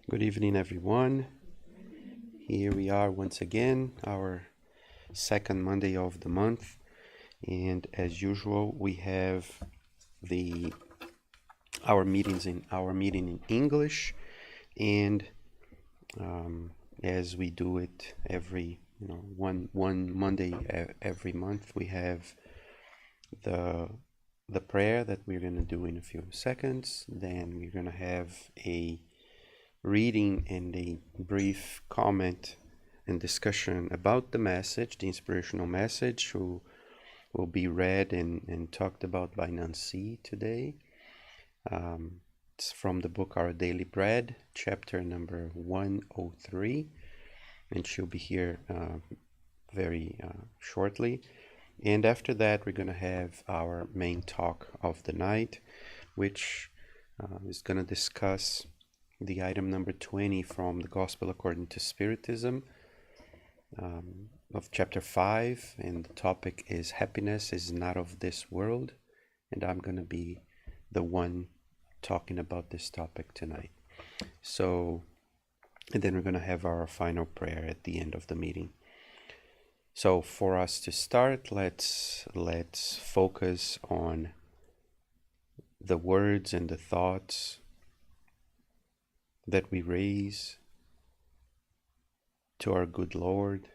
Good evening, everyone. Here we are once again, our second Monday of the month, and as usual, we have our meeting in English, and as we do it every one Monday every month, we have the prayer that we're going to do in a few seconds. Then we're going to have a reading and a brief comment and discussion about the message, the inspirational message, who will be read and talked about by Nancy today. It's from the book Our Daily Bread, chapter number 103, and she'll be here very shortly. And after that, we're going to have our main talk of the night, which is going to discuss the item number 20 from the Gospel According to Spiritism of chapter 5, and the topic is Happiness is Not of This World, and I'm going to be the one talking about this topic tonight. So, and then we're going to have our final prayer at the end of the meeting. So for us to start, let's focus on the words and the thoughts that we raise to our good Lord,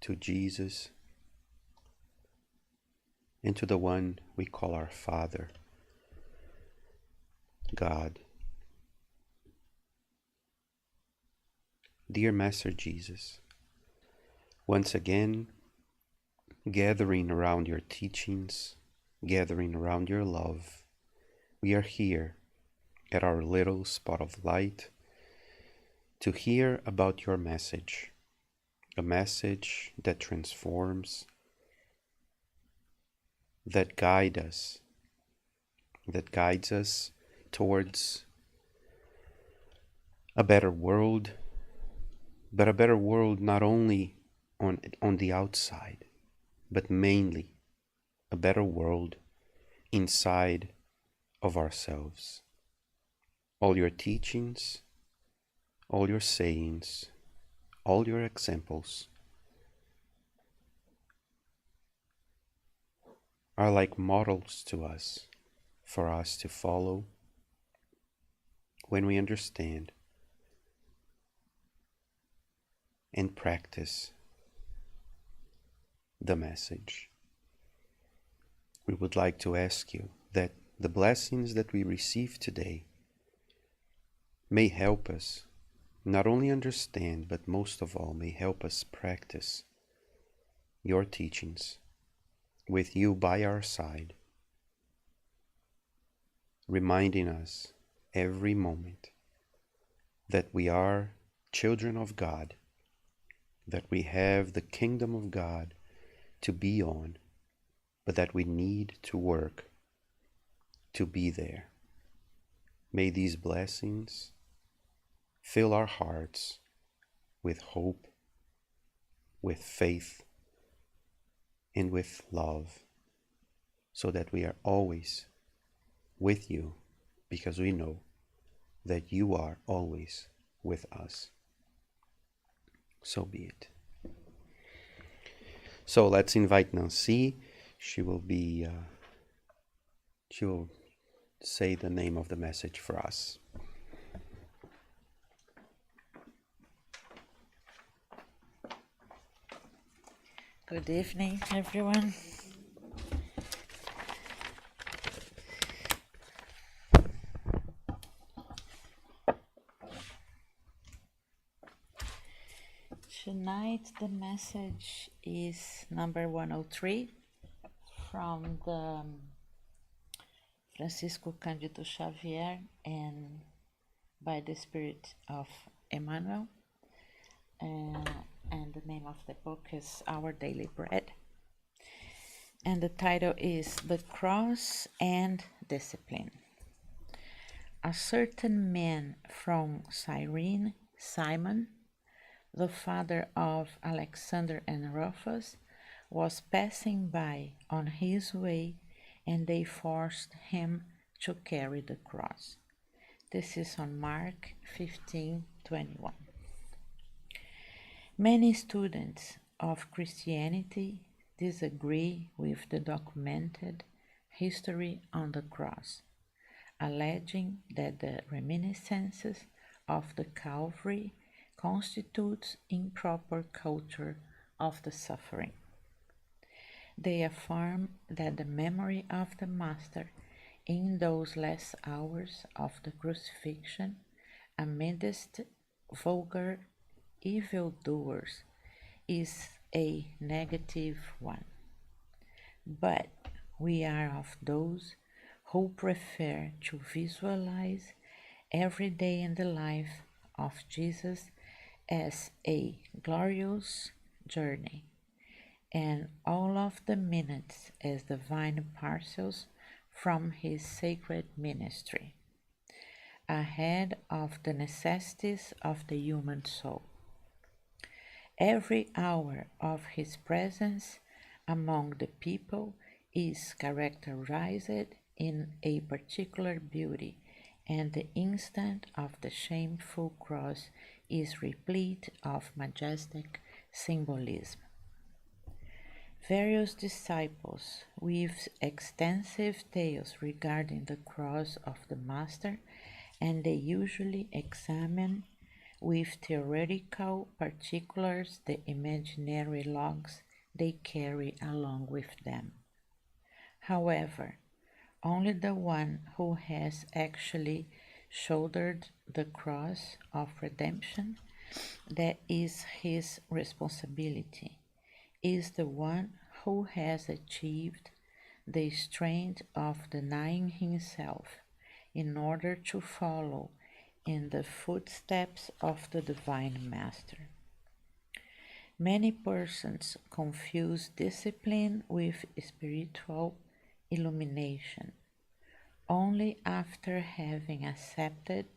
to Jesus, and to the one we call our Father, God. Dear Master Jesus, once again, gathering around your teachings, gathering around your love, we are here at our little spot of light to hear about your message, a message that transforms, that guides us towards a better world, but a better world not only on the outside, but mainly a better world inside of ourselves. All your teachings, all your sayings, all your examples are like models to us, for us to follow when we understand and practice the message. We would like to ask you that the blessings that we receive today may help us not only understand, but most of all may help us practice your teachings with you by our side, reminding us every moment that we are children of God, that we have the kingdom of God to be on, but that we need to work to be there. May these blessings fill our hearts with hope, with faith, and with love, so that we are always with you, because we know that you are always with us. So be it. So let's invite Nancy. She will say the name of the message for us. Good evening, everyone. Tonight the message is number 103 from the Francisco Cândido Xavier and by the Spirit of Emmanuel. And the name of the book is Our Daily Bread. And the title is The Cross and Discipline. A certain man from Cyrene, Simon, the father of Alexander and Rufus, was passing by on his way, and they forced him to carry the cross. This is on Mark 15, 21. Many students of Christianity disagree with the documented history on the cross, alleging that the reminiscences of the Calvary constitutes improper culture of the suffering. They affirm that the memory of the Master in those last hours of the crucifixion, amidst vulgar evildoers, is a negative one. But we are of those who prefer to visualize every day in the life of Jesus as a glorious journey, and all of the minutes as divine parcels from his sacred ministry, ahead of the necessities of the human soul. Every hour of his presence among the people is characterized in a particular beauty, and the instant of the shameful cross is replete of majestic symbolism. Various disciples weave extensive tales regarding the cross of the Master, and they usually examine with theoretical particulars the imaginary logs they carry along with them. However, only the one who has actually shouldered the cross of redemption, that is his responsibility, is the one who has achieved the strength of denying himself in order to follow in the footsteps of the Divine Master. Many persons confuse discipline with spiritual illumination. Only after having accepted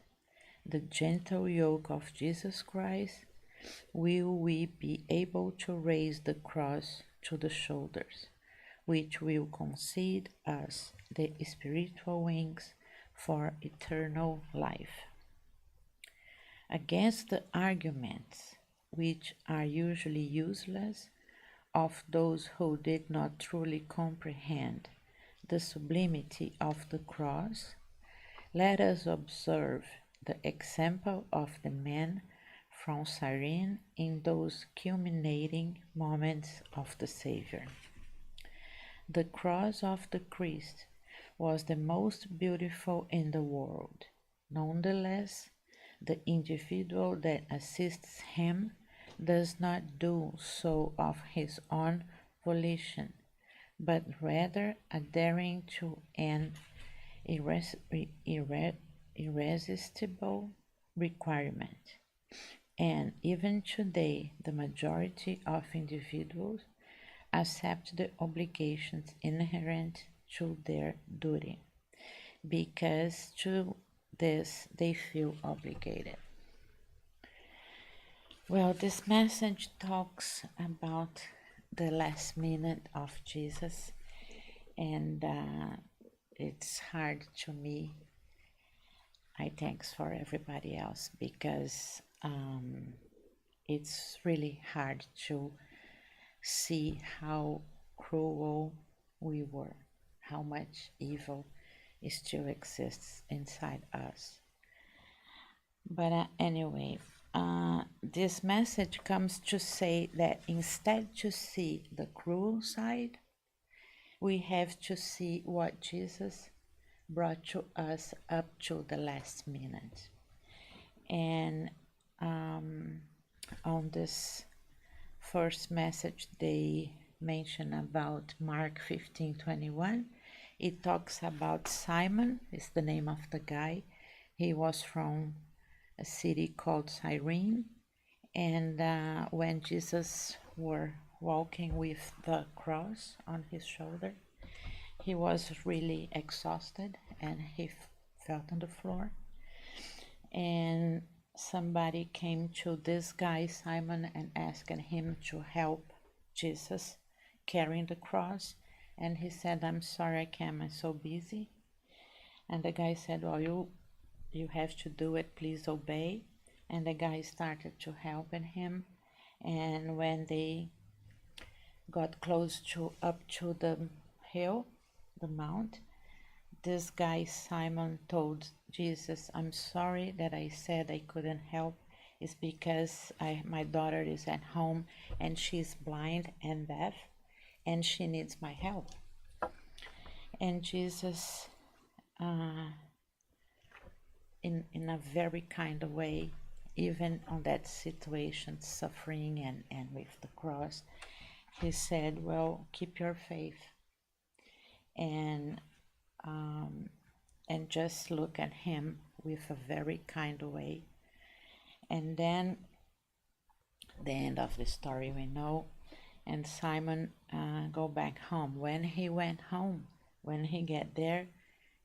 the gentle yoke of Jesus Christ will we be able to raise the cross to the shoulders, which will concede us the spiritual wings for eternal life. Against the arguments, which are usually useless, of those who did not truly comprehend the sublimity of the cross, let us observe the example of the man from Cyrene in those culminating moments of the Savior. The cross of the Christ was the most beautiful in the world. Nonetheless, the individual that assists him does not do so of his own volition, but rather adhering to an irresistible requirement. And even today, the majority of individuals accept the obligations inherent to their duty, because to this they feel obligated. Well, this message talks about the last minute of Jesus, and it's hard to me. I thanks for everybody else, because it's really hard to see how cruel we were, how much evil still exists inside us. But anyway, this message comes to say that instead to see the cruel side, we have to see what Jesus brought to us up to the last minute. And on this first message, they mention about Mark 15:21. It talks about Simon, is the name of the guy. He was from a city called Cyrene, and when Jesus were walking with the cross on his shoulder, he was really exhausted, and he fell on the floor. And somebody came to this guy, Simon, and asked him to help Jesus carrying the cross. And he said, "I'm sorry, I can't, I'm so busy." And the guy said, "Well, you have to do it, please obey." and the guy started to helping him. And when they got close to up to the hill, the mount, this guy Simon told Jesus, "I'm sorry that I said I couldn't help. It's because my daughter is at home and she's blind and deaf and she needs my help." And Jesus, in a very kind of way, even on that situation, suffering and with the cross, he said, "Well, keep your faith and just look at him with a very kind of way." And then the end of the story we know, and Simon go back home. When he went home, when he get there,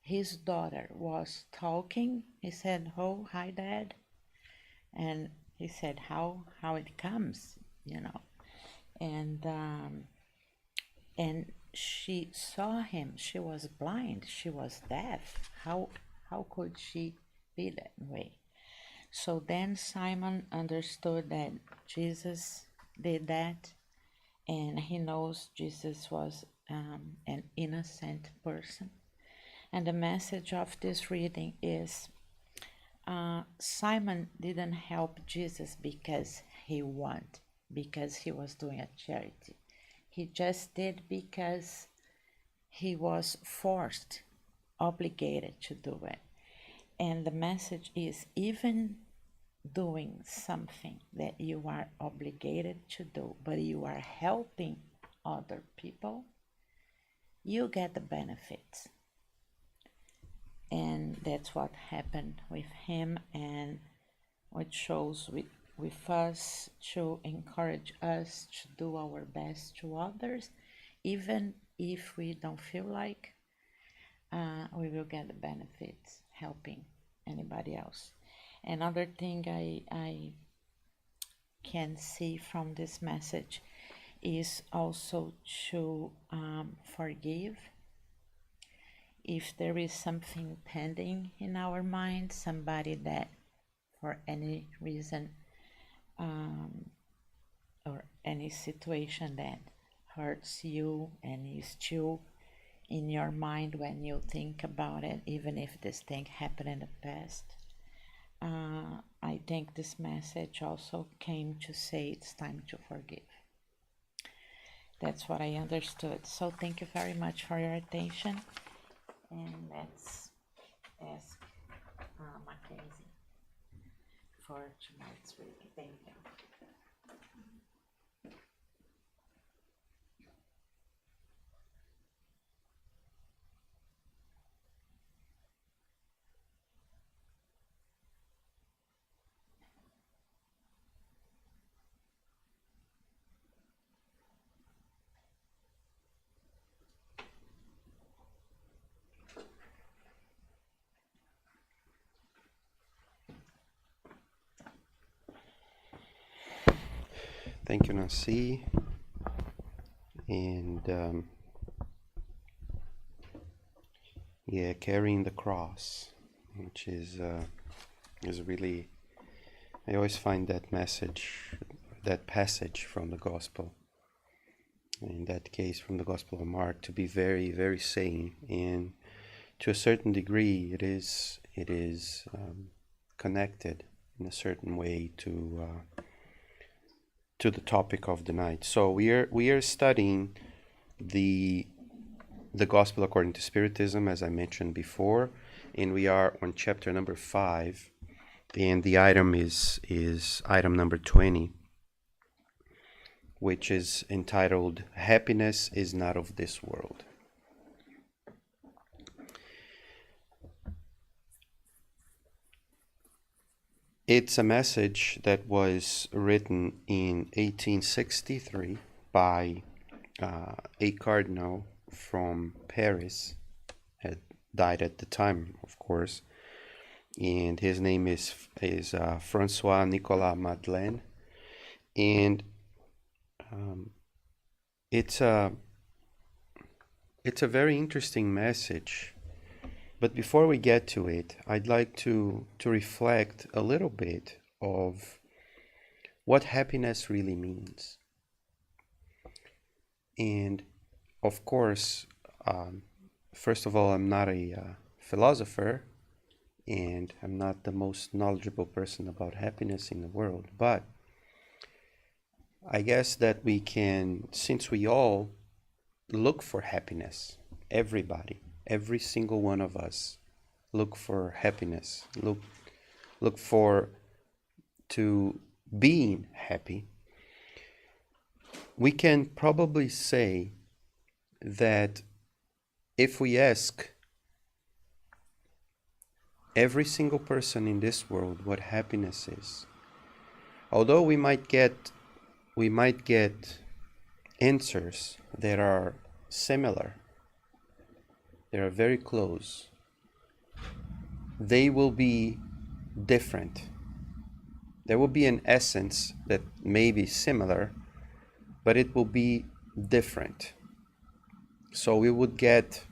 his daughter was talking. He said, "Oh, hi, Dad." And he said, how it comes, you know. And she saw him. She was blind. She was deaf. How could she be that way? So then Simon understood that Jesus did that, and he knows Jesus was an innocent person. And the message of this reading is Simon didn't help Jesus because he wanted, because he was doing a charity. He just did because he was forced, obligated to do it. And the message is, even doing something that you are obligated to do, but you are helping other people, you get the benefits. And that's what happened with him, and what shows with us, to encourage us to do our best to others, even if we don't feel like we will get the benefits helping anybody else. Another thing I can see from this message is also to forgive. If there is something pending in our mind, somebody that for any reason or any situation that hurts you and is still in your mind when you think about it, even if this thing happened in the past, I think this message also came to say it's time to forgive. That's what I understood. So thank you very much for your attention. And let's ask Mackenzie for tonight's reading. Thank you. Thank you, Nancy. And yeah, carrying the cross, which is really, I always find that passage from the Gospel, in that case from the Gospel of Mark, to be very, very sane. And to a certain degree, it is connected in a certain way to the topic of the night. So we are studying the Gospel according to Spiritism, as I mentioned before, and we are on chapter number 5, and the item is item number 20, which is entitled "Happiness is Not of This World." It's a message that was written in 1863 by a cardinal from Paris, had died at the time, of course, and his name is Francois Nicolas Madeleine, and it's a very interesting message. But before we get to it, I'd like to reflect a little bit of what happiness really means. And of course, first of all, I'm not a philosopher, and I'm not the most knowledgeable person about happiness in the world, but I guess that we can, since we all look for happiness, everybody, every single one of us look for happiness, look for to being happy, we can probably say that if we ask every single person in this world what happiness is, although we might get answers that are similar, they are very close, they will be different. There will be an essence that may be similar, but it will be different. So we would get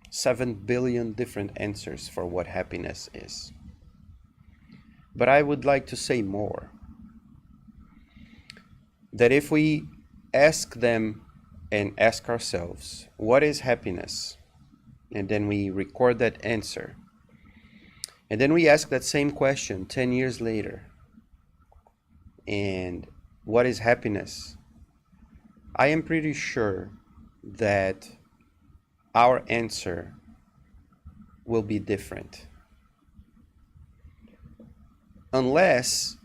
7 billion different answers for what happiness is. But I would like to say more. That if we ask them and ask ourselves, what is happiness? And then we record that answer. And then we ask that same question 10 years later. And what is happiness? I am pretty sure that our answer will be different. Unless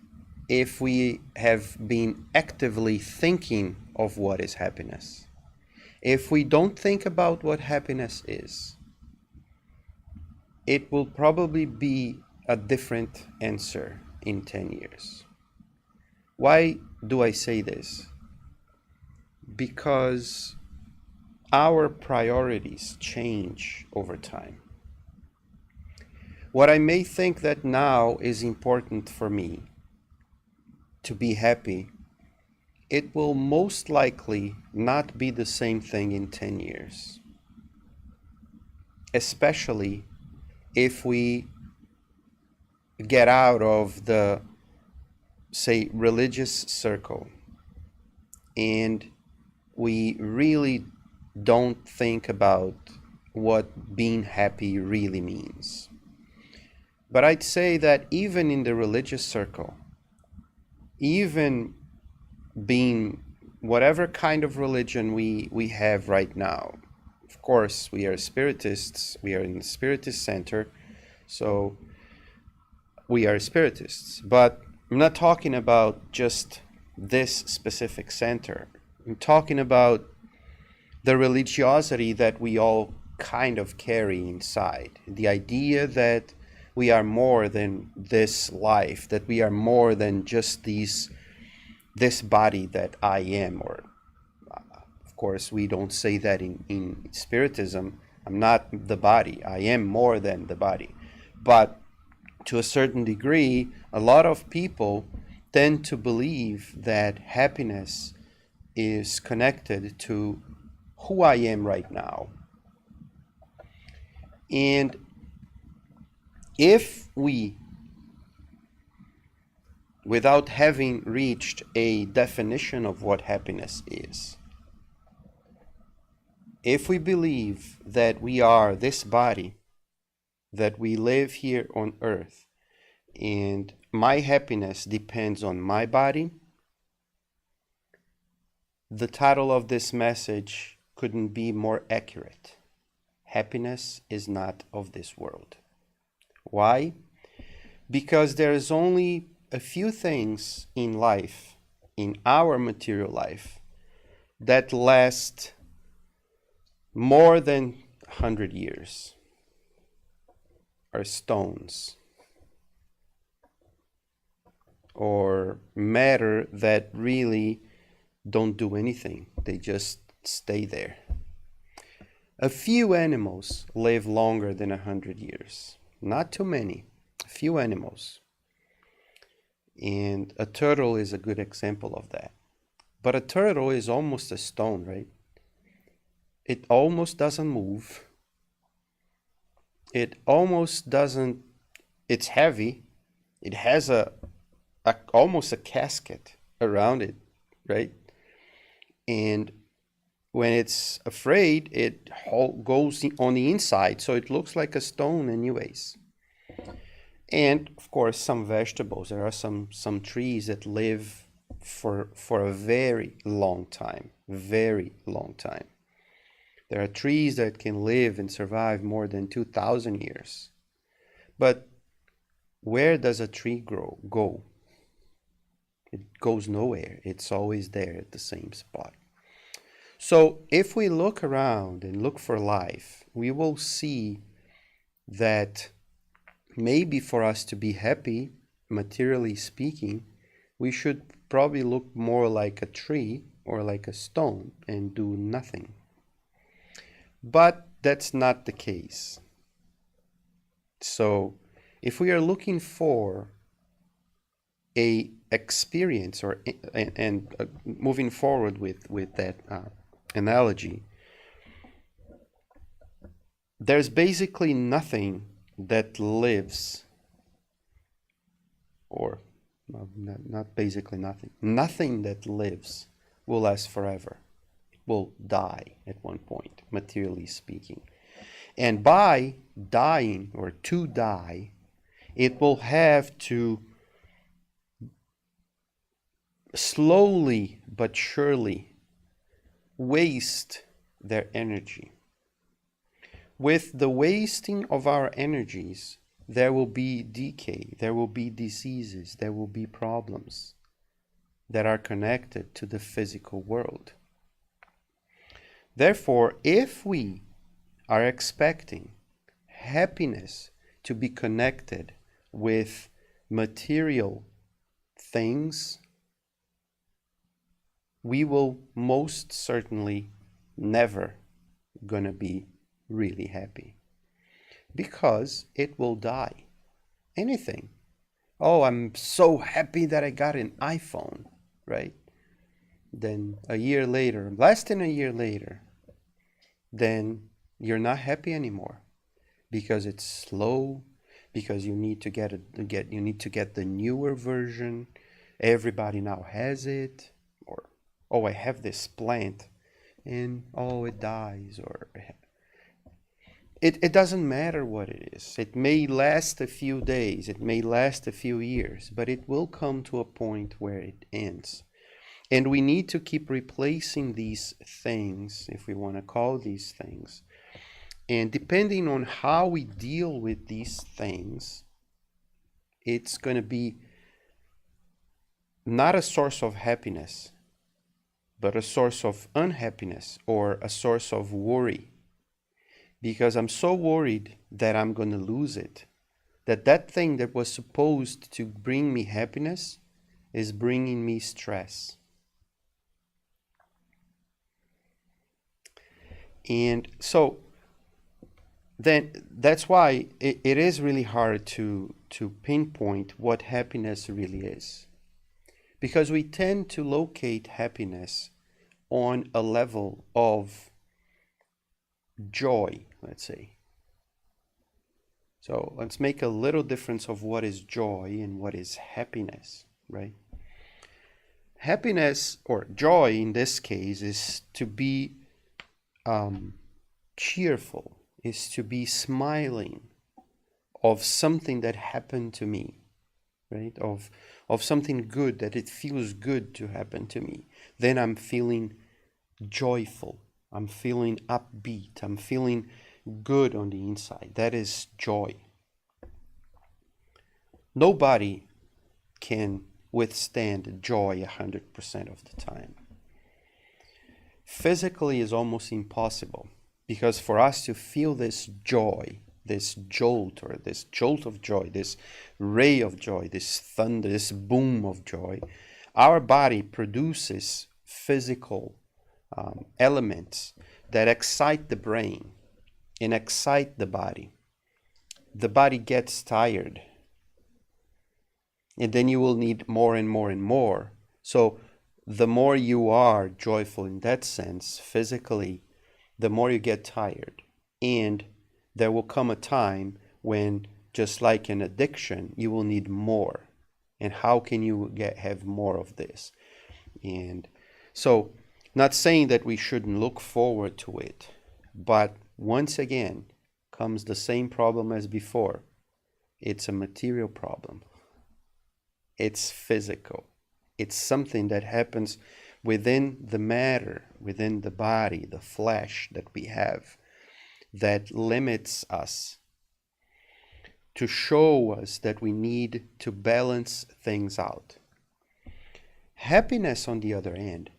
if we have been actively thinking of what is happiness. If we don't think about what happiness is, it will probably be a different answer in 10 years. Why do I say this? Because our priorities change over time. What I may think that now is important for me to be happy, it will most likely not be the same thing in 10 years. Especially if we get out of the, say, religious circle and we really don't think about what being happy really means. But I'd say that even in the religious circle, even being whatever kind of religion we have right now, of course, we are spiritists, we are in the spiritist center, so we are spiritists. But I'm not talking about just this specific center. I'm talking about the religiosity that we all kind of carry inside. The idea that we are more than this life, that we are more than just this body that I am. Or, of course, we don't say that in Spiritism. I'm not the body. I am more than the body. But to a certain degree, a lot of people tend to believe that happiness is connected to who I am right now. And if we, without having reached a definition of what happiness is, if we believe that we are this body, that we live here on earth, and my happiness depends on my body, the title of this message couldn't be more accurate. Happiness is not of this world. Why? Because there is only a few things in life, in our material life, that last more than 100 years. Are stones or matter that really don't do anything. They just stay there. A few animals live longer than 100 years. Not too many. A few animals. And a turtle is a good example of that. But a turtle is almost a stone, right? It almost doesn't move. It almost doesn't, it's heavy. It has a almost a casket around it, right? And when it's afraid, it goes on the inside, so it looks like a stone anyways. And of course, some vegetables. There are some trees that live for a very long time, very long time. There are trees that can live and survive more than 2,000 years. But where does a tree go? It goes nowhere. It's always there at the same spot. So if we look around and look for life, we will see that maybe for us to be happy, materially speaking, we should probably look more like a tree or like a stone and do nothing. But that's not the case. So if we are looking for a experience or and moving forward with that analogy, there's basically nothing that lives, or not basically nothing that lives will last forever. It will die at one point, materially speaking. And by dying, or to die, it will have to slowly but surely waste their energy. With the wasting of our energies, there will be decay, there will be diseases, there will be problems that are connected to the physical world. Therefore, if we are expecting happiness to be connected with material things, we will most certainly never gonna be really happy, because it will die. Anything. Oh, I'm so happy that I got an iPhone, right? Then a year later, less than a year later, then you're not happy anymore, because it's slow, because you need to get the newer version. Everybody now has it. Or, oh, I have this plant and oh, it dies. Or it doesn't matter what it is. It may last a few days, it may last a few years, but it will come to a point where it ends. And we need to keep replacing these things, if we want to call these things. And depending on how we deal with these things, it's going to be not a source of happiness, but a source of unhappiness or a source of worry. Because I'm so worried that I'm going to lose it, that thing that was supposed to bring me happiness is bringing me stress. And so then that's why it is really hard to pinpoint what happiness really is. Because we tend to locate happiness on a level of joy, let's say. So let's make a little difference of what is joy and what is happiness, right? Happiness, or joy in this case, is to be cheerful, is to be smiling of something that happened to me, right? Of something good, that it feels good to happen to me. Then I'm feeling joyful. I'm feeling upbeat. I'm feeling good on the inside. That is joy. Nobody can withstand joy 100% of the time. Physically is almost impossible, because for us to feel this joy, this jolt, or this jolt of joy, this ray of joy, this thunder, this boom of joy, our body produces physical elements that excite the brain and excite the body. The body gets tired, and then you will need more and more and more. So the more you are joyful in that sense, physically, the more you get tired. And there will come a time when, just like an addiction, you will need more. And how can you have more of this? And so, not saying that we shouldn't look forward to it, but once again comes the same problem as before. It's a material problem. It's physical. It's something that happens within the matter, within the body, the flesh that we have, that limits us, to show us that we need to balance things out. Happiness, on the other hand,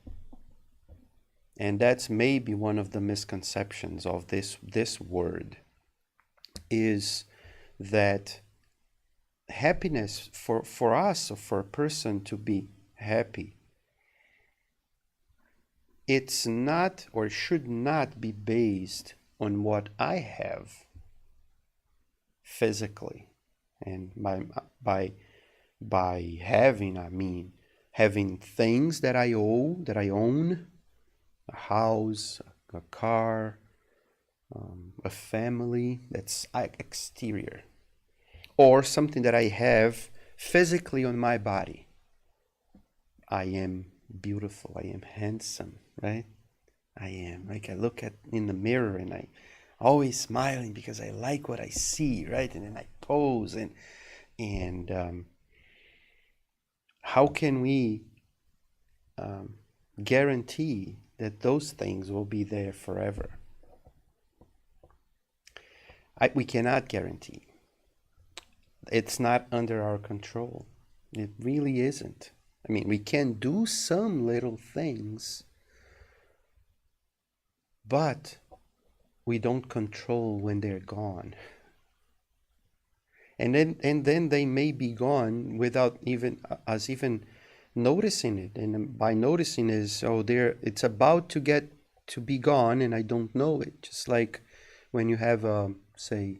and that's maybe one of the misconceptions of this word, is that happiness, for us, or for a person to be happy, it's not or should not be based on what I have physically. And by having, I mean having things that I own, a house, a car, a family, that's exterior. Or something that I have physically on my body. I am beautiful, I am handsome, right? I am, like, I look in the mirror and I always smiling because I like what I see, right? And then I pose, and how can we guarantee that those things will be there forever? We cannot guarantee. It's not under our control. It really isn't. I mean, we can do some little things, but we don't control when they're gone. And then they may be gone without us even noticing it. And by noticing is, it's about to get to be gone and I don't know it. Just like when you have say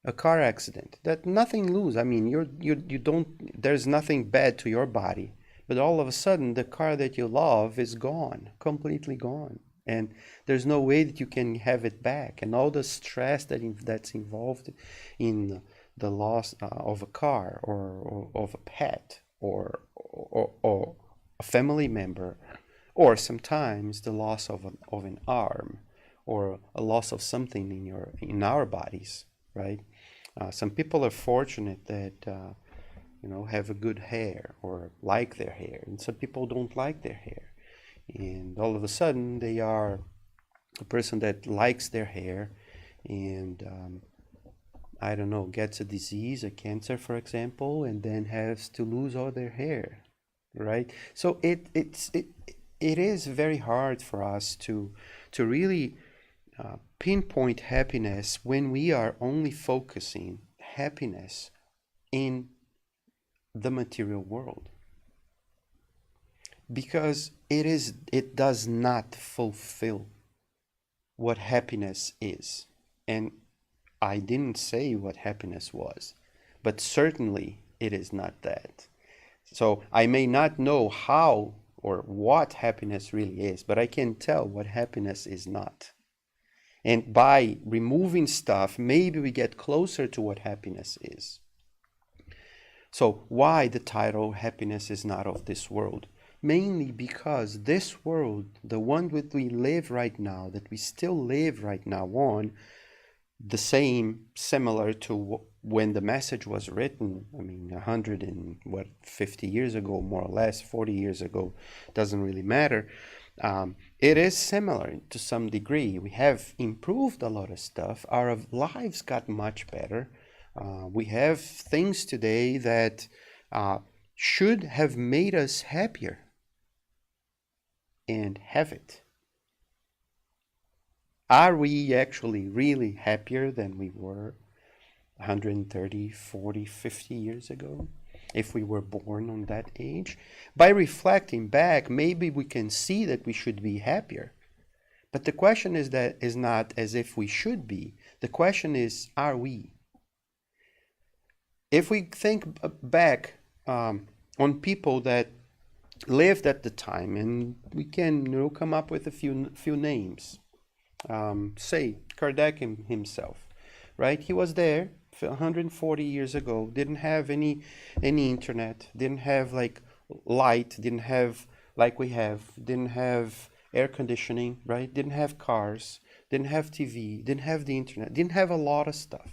a car accident, that nothing lose. I mean, you don't, there's nothing bad to your body, but all of a sudden the car that you love is gone, completely gone. And there's no way that you can have it back. And all the stress that's involved in the loss of a car, or of a pet, or a family member, or sometimes the loss of an arm, or a loss of something in our bodies, right? Some people are fortunate that have a good hair or like their hair, and some people don't like their hair, and all of a sudden they are a person that likes their hair, and I don't know, gets a disease, a cancer, for example, and then has to lose all their hair, right? So it is very hard for us to really pinpoint happiness when we are only focusing happiness in the material world, because it does not fulfill what happiness is. And I didn't say what happiness was, but certainly it is not that. So I may not know how or what happiness really is, but I can tell what happiness is not. And by removing stuff, maybe we get closer to what happiness is. So why the title, Happiness is Not of This World? Mainly because this world, the one that we live right now, that we still live right now on, the same, similar to when the message was written, I mean, 50 years ago, more or less, 40 years ago, doesn't really matter. It is similar to some degree. We have improved a lot of stuff. Our lives got much better. We have things today that should have made us happier, and have it. Are we actually really happier than we were 130, 40, 50 years ago, if we were born on that age? By reflecting back, maybe we can see that we should be happier. But the question is not as if we should be. The question is, are we? If we think back on people that lived at the time, and we can come up with a few names. Say Kardec himself, right? He was there 140 years ago, didn't have any internet, didn't have like light, didn't have like we have, didn't have air conditioning, right? Didn't have cars, didn't have TV, didn't have the internet, didn't have a lot of stuff.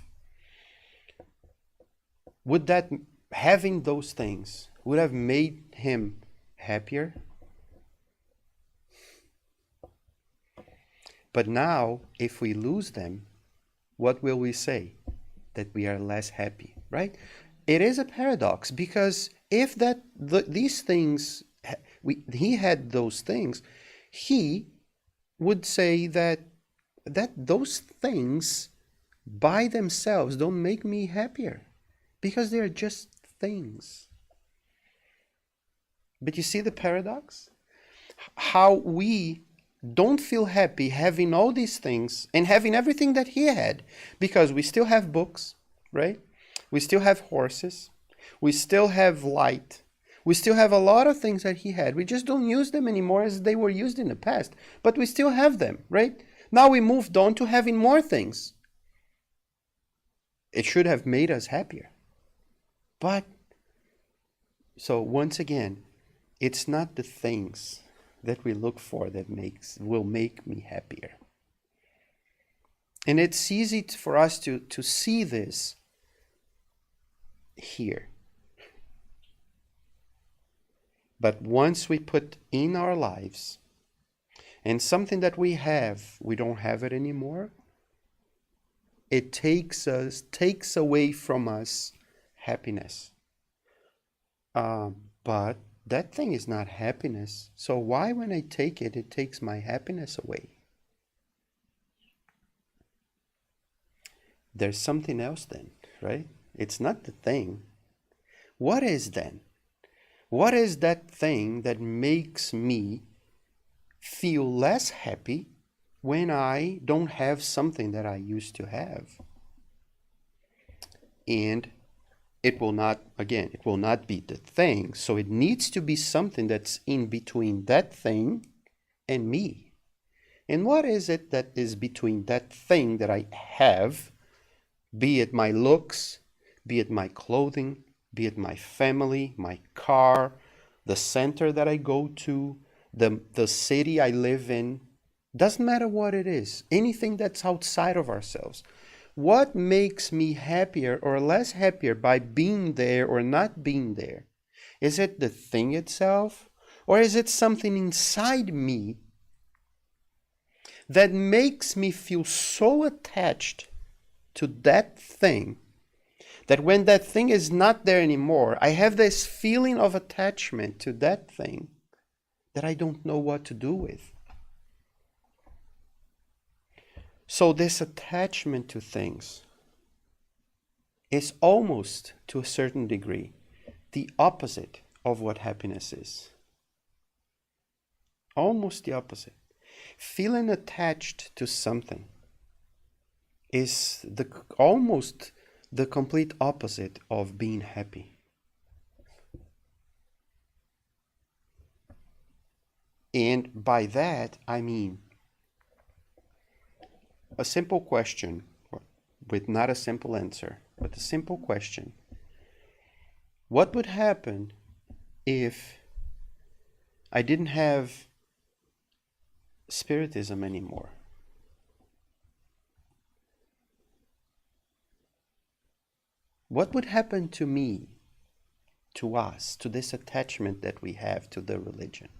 Would that, having those things, would have made him happier? But now, if we lose them, what will we say? That we are less happy, right? It is a paradox, because if these things, he had those things, he would say that those things by themselves don't make me happier, because they're just things. But you see the paradox? How we don't feel happy having all these things and having everything that he had, because we still have books, right? We still have horses. We still have light. We still have a lot of things that he had. We just don't use them anymore as they were used in the past, but we still have them, right? Now we moved on to having more things. It should have made us happier. But, so once again, it's not the things that we look for that will make me happier. And it's easy for us to see this here. But once we put in our lives, and something that we have, we don't have it anymore, it takes away from us happiness. But that thing is not happiness. So why, when I take it, it takes my happiness away? There's something else then, right? It's not the thing. What is then? What is that thing that makes me feel less happy when I don't have something that I used to have? And it will not be the thing. So it needs to be something that's in between that thing and me. And what is it that is between that thing that I have, be it my looks, be it my clothing, be it my family, my car, the center that I go to, the city I live in? Doesn't matter what it is. Anything that's outside of ourselves. What makes me happier or less happier by being there or not being there? Is it the thing itself? Or is it something inside me that makes me feel so attached to that thing that when that thing is not there anymore, I have this feeling of attachment to that thing that I don't know what to do with? So this attachment to things is almost, to a certain degree, the opposite of what happiness is. Almost the opposite. Feeling attached to something is almost the complete opposite of being happy. And by that, I mean a simple question with not a simple answer, but a simple question. What would happen if I didn't have Spiritism anymore? What would happen to me, to us, to this attachment that we have to the religion?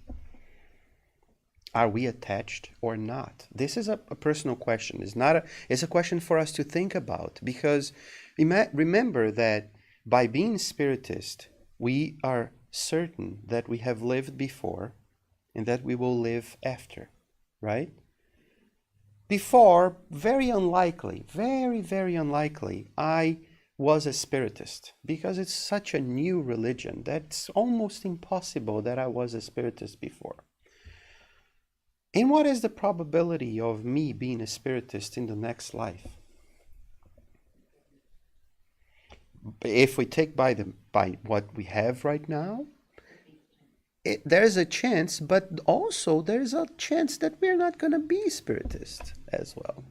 Are we attached or not? This is a personal question. It's a question for us to think about, because remember that by being Spiritist, we are certain that we have lived before and that we will live after, right? Before, very unlikely, very, very unlikely, I was a Spiritist, because it's such a new religion that's almost impossible that I was a Spiritist before. And what is the probability of me being a Spiritist in the next life? If we take by what we have right now, there's a chance, but also there's a chance that we're not going to be Spiritist as well.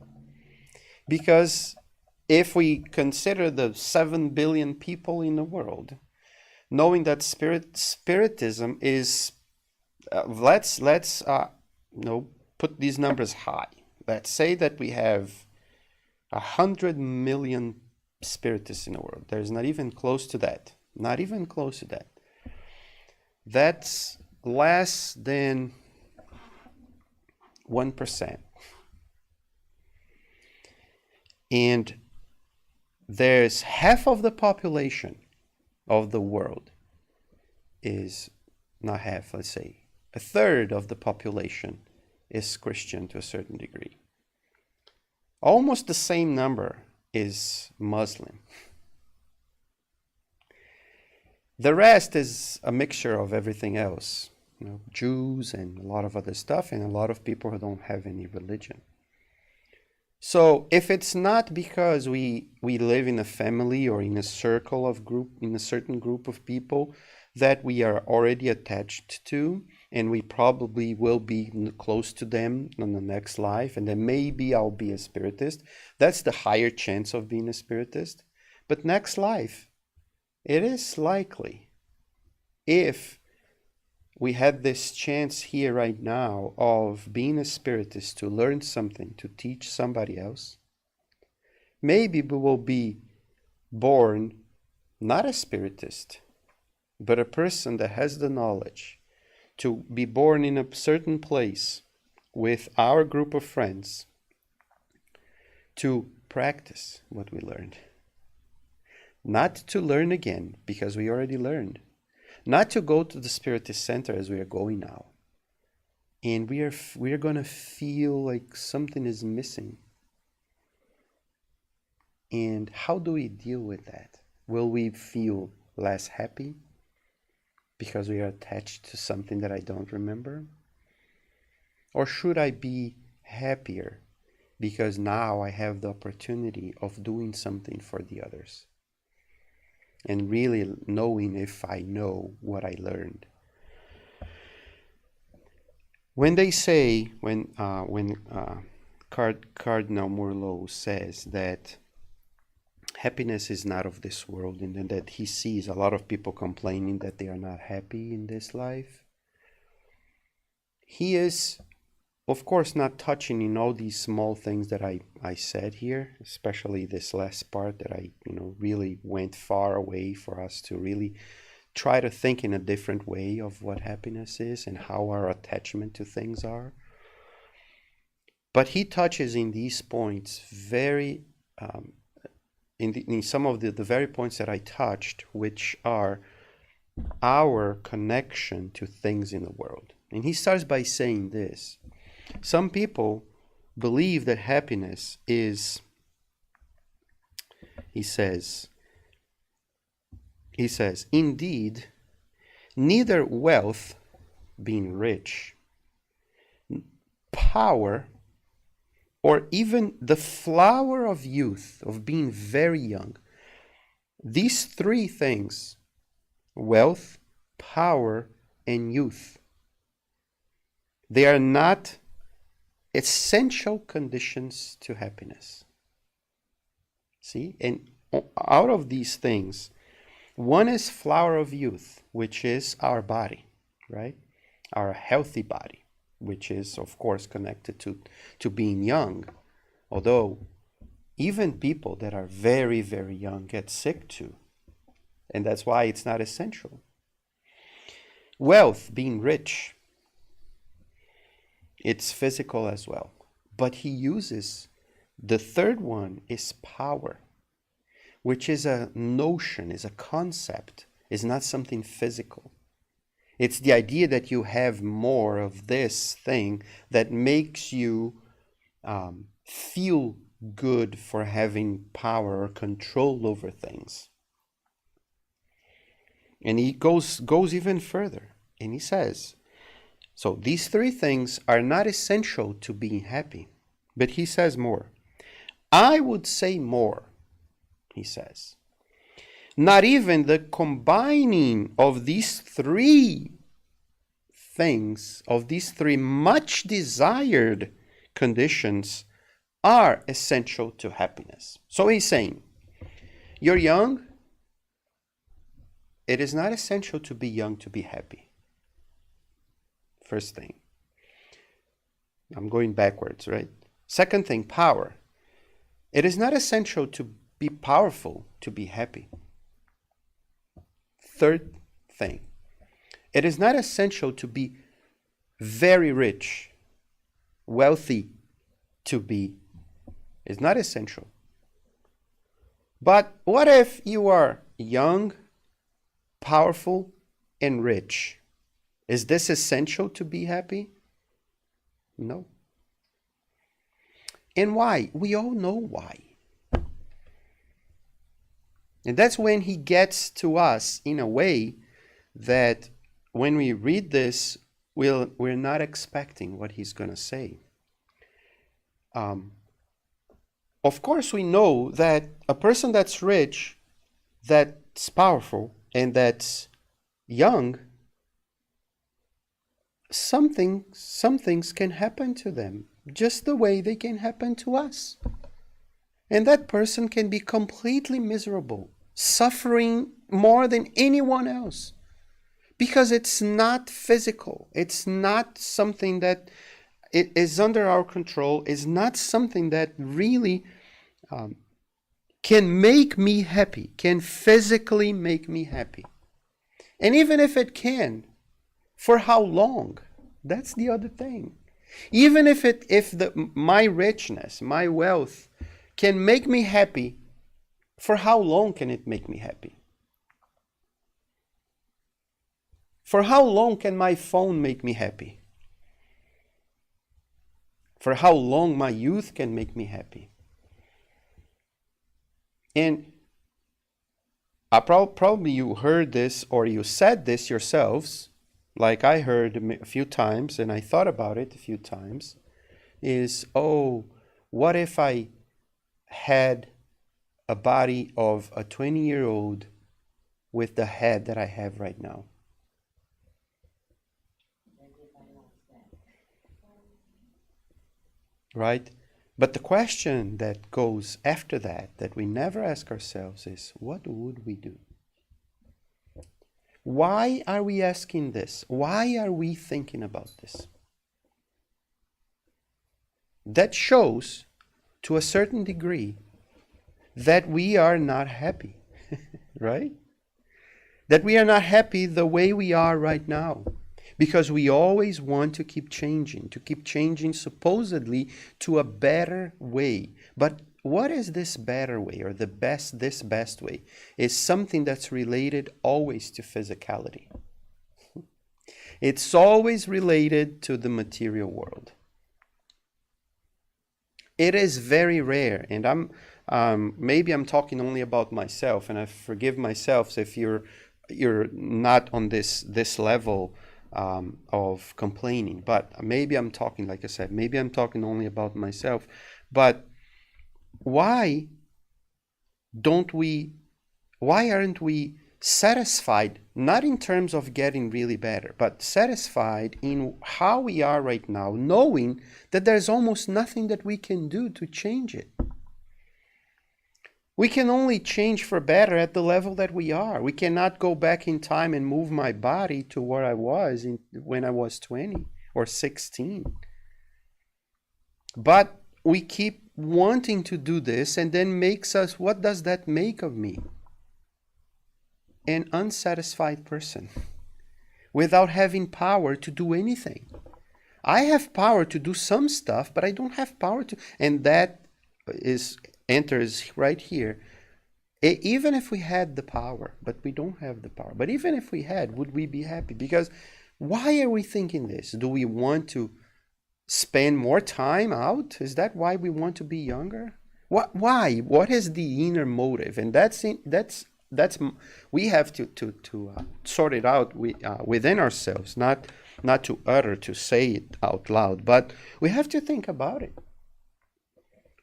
Because if we consider the 7 billion people in the world, knowing that spiritism is, let's put these numbers high. Let's say that we have 100 million spiritists in the world. There's not even close to that. Not even close to that. That's less than 1%. And there's half of the population of the world is, not half, let's say, a third of the population is Christian to a certain degree. Almost the same number is Muslim. The rest is a mixture of everything else, Jews and a lot of other stuff, and a lot of people who don't have any religion. So if it's not because we live in a family or in a circle of group, in a certain group of people that we are already attached to, and we probably will be close to them in the next life, and then maybe I'll be a spiritist. That's the higher chance of being a spiritist. But next life, it is likely, if we had this chance here right now of being a spiritist, to learn something, to teach somebody else, maybe we will be born not a spiritist, but a person that has the knowledge to be born in a certain place with our group of friends to practice what we learned. Not to learn again, because we already learned. Not to go to the Spiritist Center as we are going now. And we are going to feel like something is missing. And how do we deal with that? Will we feel less happy because we are attached to something that I don't remember? Or should I be happier because now I have the opportunity of doing something for the others? And really knowing if I know what I learned. When they say, when Cardinal Merlot says that happiness is not of this world, and that he sees a lot of people complaining that they are not happy in this life, he is, of course, not touching in all these small things that I said here, especially this last part that I really went far away for us to really try to think in a different way of what happiness is and how our attachment to things are. But he touches in these points very, in some of the very points that I touched, which are our connection to things in the world. And he starts by saying this. Some people believe that happiness is, he says, indeed, neither wealth, being rich, power, or even the flower of youth, of being very young, these three things, wealth, power, and youth, they are not essential conditions to happiness. See? And out of these things, one is flower of youth, which is our body, right? Our healthy body, which is, of course, connected to being young. Although, even people that are very, very young get sick too. And that's why it's not essential. Wealth, being rich, it's physical as well. But he uses, the third one is power, which is a notion, is a concept, is not something physical. It's the idea that you have more of this thing that makes you feel good for having power or control over things. And he goes even further, and he says, so these three things are not essential to being happy. But he says more. I would say more, he says. Not even the combining of these three things, of these three much desired conditions, are essential to happiness. So he's saying, you're young. It is not essential to be young to be happy. First thing. I'm going backwards, right? Second thing, power. It is not essential to be powerful to be happy. Third thing, it is not essential to be very rich, wealthy to be. It's not essential. But what if you are young, powerful, and rich? Is this essential to be happy? No. And why? We all know why. And that's when he gets to us in a way that when we read this, we're not expecting what he's going to say. Of course, we know that a person that's rich, that's powerful, and that's young, some things can happen to them just the way they can happen to us. And that person can be completely miserable, suffering more than anyone else. Because it's not physical. It's not something that it is under our control. It's not something that really can make me happy, can physically make me happy. And even if it can, for how long? That's the other thing. Even if my richness, my wealth can make me happy, for how long can it make me happy? For how long can my phone make me happy? For how long my youth can make me happy? And probably you heard this or you said this yourselves, like I heard a few times and I thought about it a few times, is, oh, what if I had a body of a 20-year-old with the head that I have right now? Right? But the question that goes after that we never ask ourselves is, what would we do? Why are we asking this? Why are we thinking about this? That shows, to a certain degree, that we are not happy, right? That we are not happy the way we are right now. Because we always want to keep changing supposedly to a better way. But what is this better way, or this best way? Is something that's related always to physicality. It's always related to the material world. It is very rare, and maybe I'm talking only about myself, and I forgive myself if you're not on this level of complaining. But maybe I'm talking, like I said, maybe I'm talking only about myself. But why aren't we satisfied, not in terms of getting really better, but satisfied in how we are right now, knowing that there's almost nothing that we can do to change it? We can only change for better at the level that we are. We cannot go back in time and move my body to where I was when I was 20 or 16. But we keep wanting to do this, and then what does that make of me? An unsatisfied person without having power to do anything. I have power to do some stuff, but I don't have power to, and that enters right here. Even if we had the power, but we don't have the power. But even if we had, would we be happy? Because why are we thinking this? Do we want to spend more time out? Is that why we want to be younger? Why? What is the inner motive? And that's we have to sort it out within ourselves, not to say it out loud, but we have to think about it.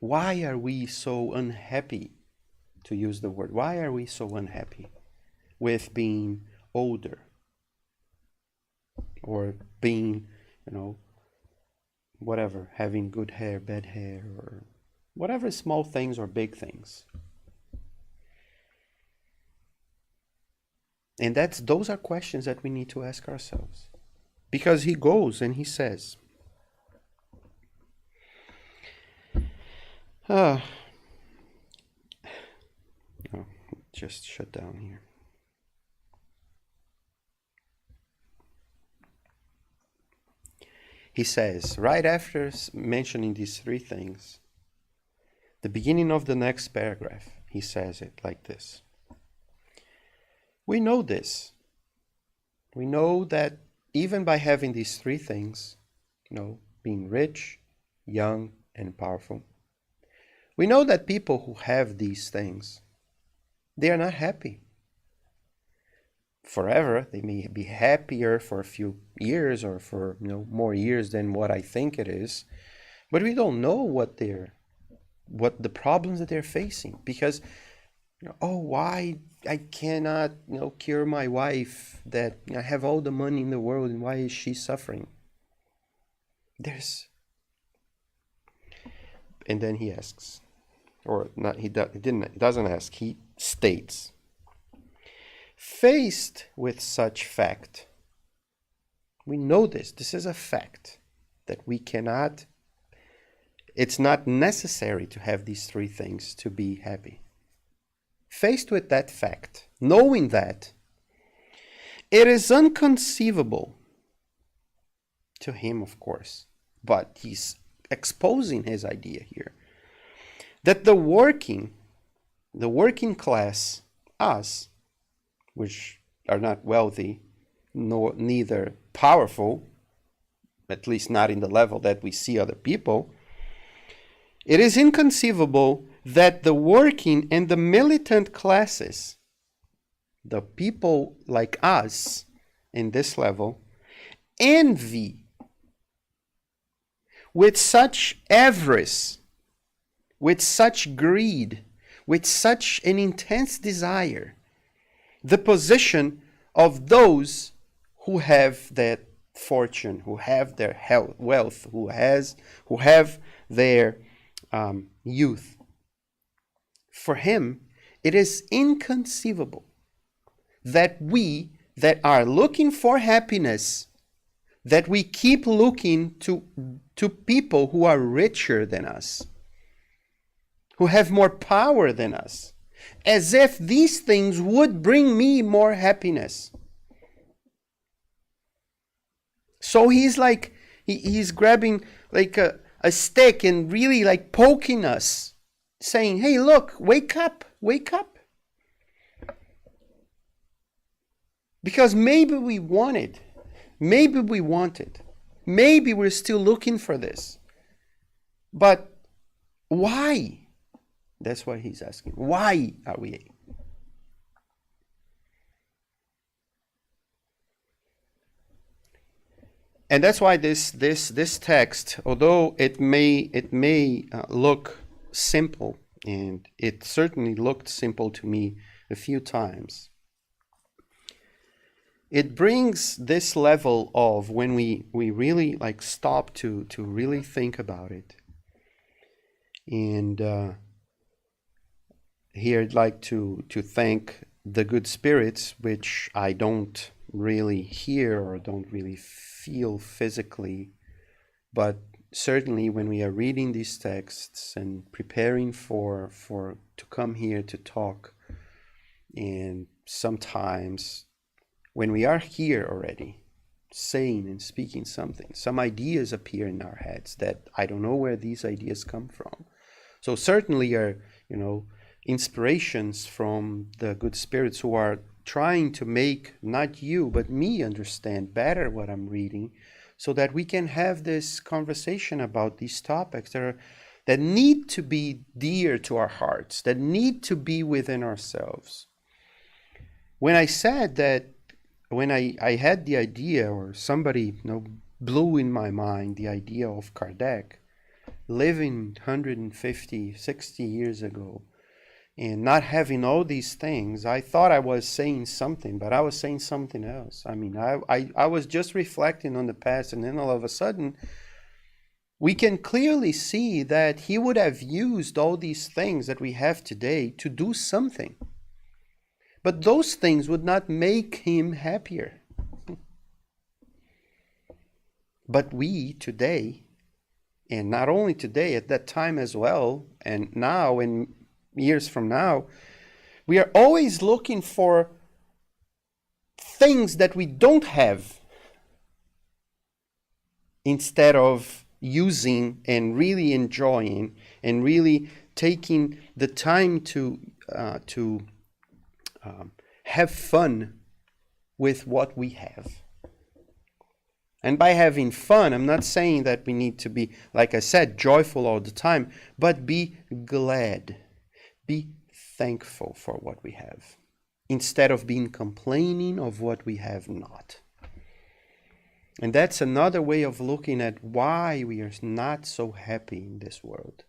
Why are we so unhappy, to use the word? Why are we so unhappy with being older, or being, whatever, having good hair, bad hair, or whatever small things or big things. And those are questions that we need to ask ourselves. Because he goes and he says, just shut down here. He says, right after mentioning these three things, the beginning of the next paragraph, he says it like this. We know this. We know that even by having these three things, being rich, young, and powerful, we know that people who have these things, they are not happy forever. They may be happier for a few years or for more years than what I think it is, but we don't know what the problems that they're facing, because why I cannot cure my wife, that I have all the money in the world, and why is she suffering? And then he asks, or not, he doesn't ask, he states, faced with such fact, we know this is a fact, that we cannot, it's not necessary to have these three things to be happy. Faced with that fact, knowing that, it is inconceivable to him, of course, but he's exposing his idea here, that the working class, us, which are not wealthy, nor neither powerful, at least not in the level that we see other people, it is inconceivable that the working and the militant classes, the people like us in this level, envy with such avarice, with such greed, with such an intense desire, the position of those who have that fortune, who have their wealth, who have their youth. For him, it is inconceivable that we that are looking for happiness, that we keep looking to people who are richer than us, who have more power than us, as if these things would bring me more happiness. So he's like, he's grabbing like a stick and really like poking us, saying, hey, look, wake up. Because maybe we want it. Maybe we're still looking for this. But why? That's what he's asking. Why are we? And that's why this text, although it may look simple, and it certainly looked simple to me a few times, it brings this level of, when we really like stop to really think about it. And here I'd like to thank the good spirits, which I don't really hear or don't really feel physically, but certainly when we are reading these texts and preparing for to come here to talk, and sometimes when we are here already saying and speaking something, some ideas appear in our heads that I don't know where these ideas come from. So certainly are, inspirations from the good spirits who are trying to make not you but me understand better what I'm reading, so that we can have this conversation about these topics that need to be dear to our hearts, that need to be within ourselves. When I said that, when I had the idea, or somebody blew in my mind the idea of Kardec living 150, 60 years ago, and not having all these things, I thought I was saying something, but I was saying something else. I mean, I was just reflecting on the past, and then all of a sudden, we can clearly see that he would have used all these things that we have today to do something. But those things would not make him happier. But we today, and not only today, at that time as well, and now and years from now, we are always looking for things that we don't have instead of using and really enjoying and really taking the time to have fun with what we have. And by having fun, I'm not saying that we need to be, like I said, joyful all the time, but be glad, be thankful for what we have, instead of being complaining of what we have not. And that's another way of looking at why we are not so happy in this world.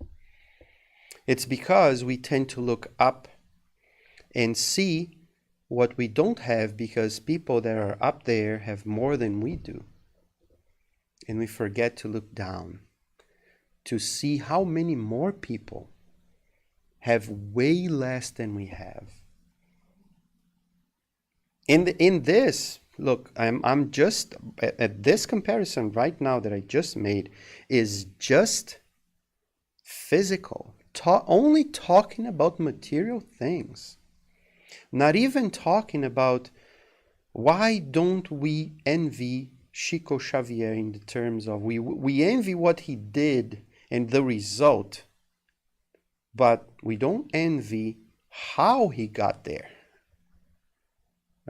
It's because we tend to look up and see what we don't have, because people that are up there have more than we do. And we forget to look down to see how many more people have way less than we have. In this, look, I'm just at this comparison right now that I just made is just physical, only talking about material things. Not even talking about why don't we envy Chico Xavier in the terms of we envy what he did and the result, but we don't envy how he got there.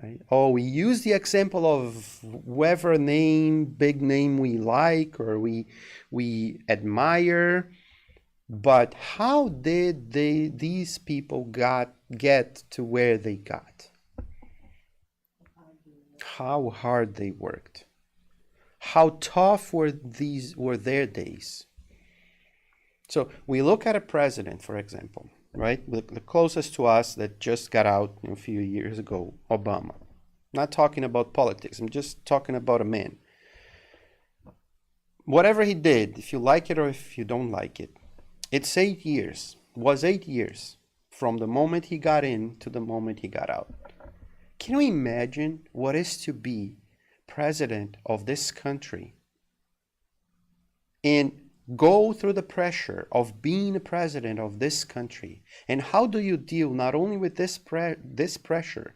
Right? Or we use the example of whatever big name we like or we admire, but how did these people get to where they got? How hard they worked. How tough were their days. So we look at a president, for example, right? The closest to us that just got out a few years ago, Obama. Not talking about politics, I'm just talking about a man. Whatever he did, if you like it or if you don't like it, it's 8 years, was 8 years from the moment he got in to the moment he got out. Can you imagine what is to be president of this country and go through the pressure of being a president of this country? And how do you deal not only with this pressure,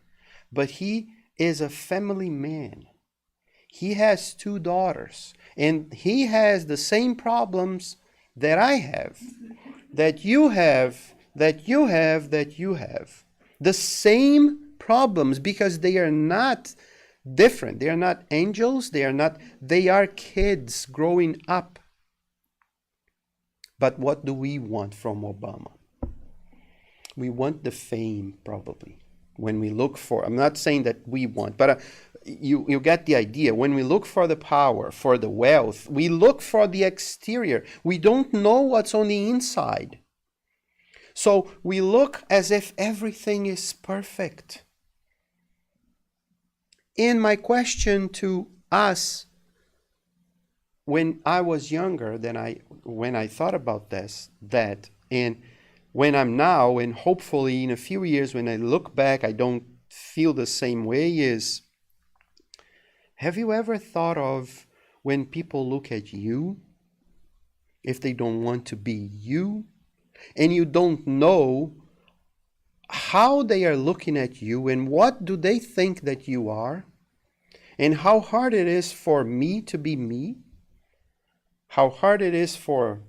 but he is a family man. He has 2 daughters, and he has the same problems that I have, that you have, that you have, that you have. The same problems, because they are not different. They are not angels. They are kids growing up. But what do we want from Obama? We want the fame, probably. When we look for, I'm not saying that we want, but you get the idea. When we look for the power, for the wealth, we look for the exterior. We don't know what's on the inside. So we look as if everything is perfect. And my question to us, when I was younger, when I thought about and when I'm now, and hopefully in a few years when I look back, I don't feel the same way, is, have you ever thought of when people look at you, if they don't want to be you, and you don't know how they are looking at you and what do they think that you are, and how hard it is for me to be me, how hard it is for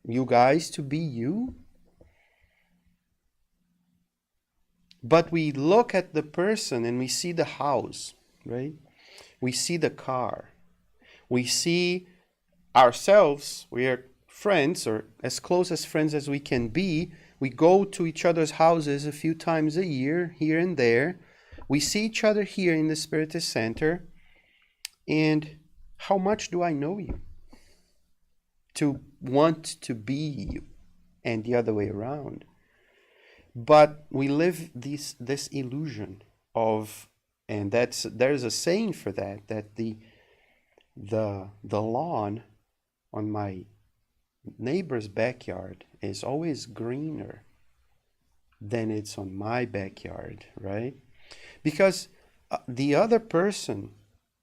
you guys to be you? But we look at the person and we see the house, right? We see the car. We see ourselves. We are friends, or as close as friends as we can be. We go to each other's houses a few times a year, here and there. We see each other here in the Spiritist Center. And how much do I know you? To want to be you, and the other way around. But we live this illusion of, and there's a saying for that the lawn on my neighbor's backyard is always greener than it's on my backyard, right? Because the other person,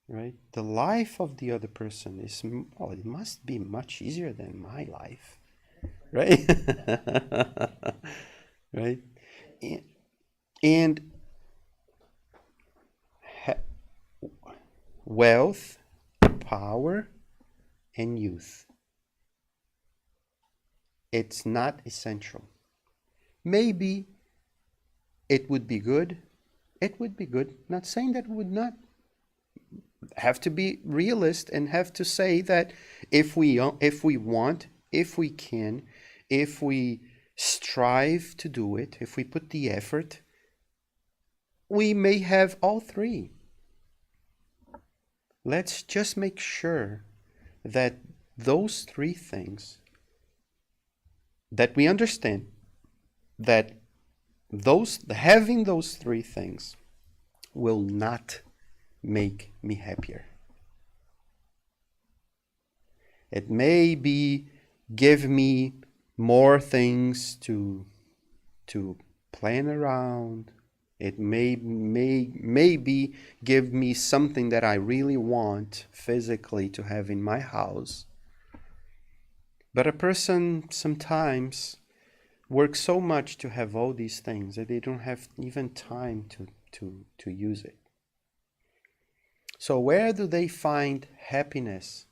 right? The life of the other person is, well, it must be much easier than my life, right? Right? And wealth, power, and youth. It's not essential. Maybe it would be good. It would be good. Not saying that it would not. Have to be realist and have to say that if we want, if we can, if we strive to do it, if we put the effort, we may have all three. Let's just make sure that those three things, that we understand that having those three things will not make me happier. It may be give me more things to plan around. It may maybe give me something that I really want physically to have in my house. But a person sometimes works so much to have all these things that they don't have even time to use it. So where do they find happiness?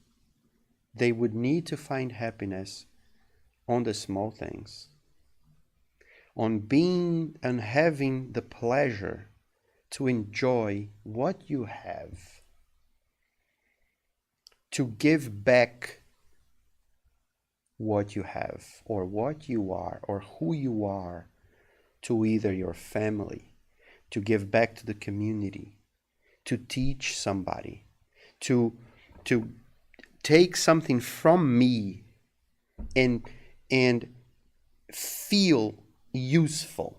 They would need to find happiness on the small things, on being and having the pleasure to enjoy what you have, to give back what you have or what you are or who you are to either your family, to give back to the community, to teach somebody, to take something from me and feel useful.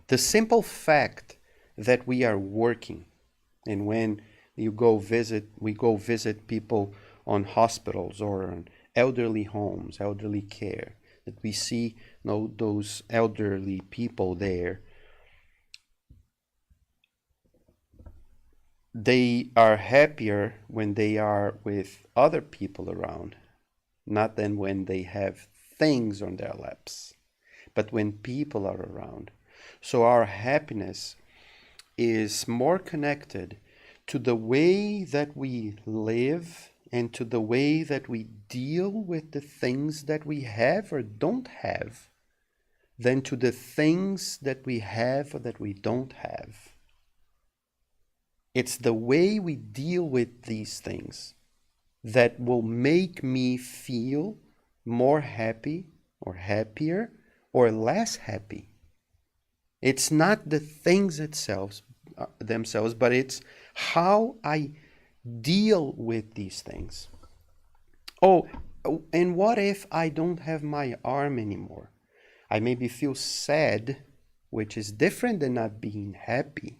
The simple fact that we are working, and when we go visit people on hospitals or on elderly homes, elderly care, that we see those elderly people there, they are happier when they are with other people around, not than when they have things on their laps, but when people are around. So our happiness is more connected to the way that we live and to the way that we deal with the things that we have or don't have than to the things that we have or that we don't have. It's the way we deal with these things that will make me feel more happy or happier or less happy. It's not the things themselves, but it's how I deal with these things. Oh, and what if I don't have my arm anymore? I maybe feel sad, which is different than not being happy.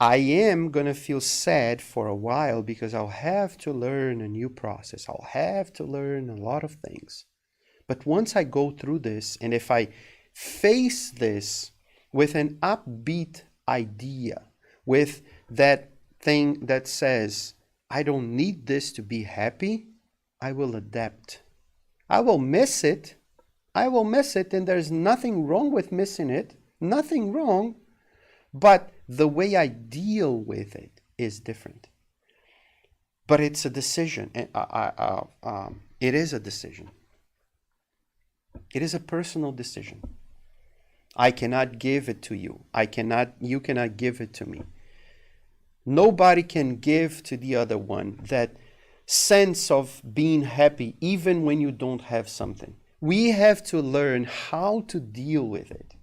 I am going to feel sad for a while because I'll have to learn a new process. I'll have to learn a lot of things. But once I go through this, and if I face this with an upbeat idea, with that thing that says, I don't need this to be happy, I will adapt. I will miss it. And there's nothing wrong with missing it. Nothing wrong. But the way I deal with it is different. But it's a decision. It is a decision. It is a personal decision. I cannot give it to you. You cannot give it to me. Nobody can give to the other one that sense of being happy even when you don't have something. We have to learn how to deal with it.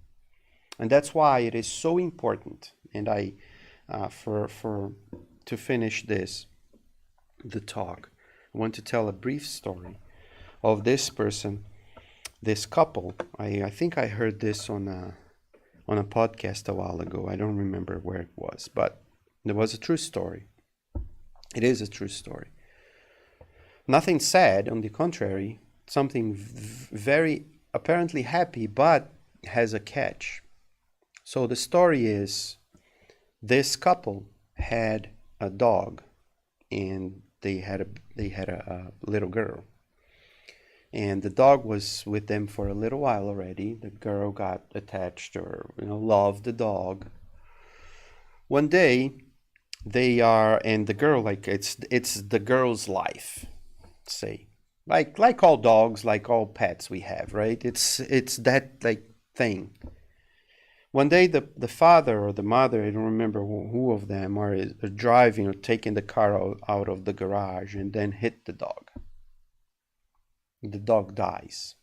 And that's why it is so important. And to finish the talk, I want to tell a brief story of this person, this couple. I think I heard this on a podcast a while ago. I don't remember where it was, but it was a true story. It is a true story. Nothing sad, on the contrary, something very apparently happy, but has a catch. So the story is, this couple had a dog, and they had a little girl. And the dog was with them for a little while already. The girl got attached, or loved the dog. One day, and the girl, like, it's the girl's life, say, like all dogs, like all pets we have, right? It's that, like, thing. One day, the father or the mother, I don't remember who of them, are driving or taking the car out of the garage, and then hit the dog. The dog dies.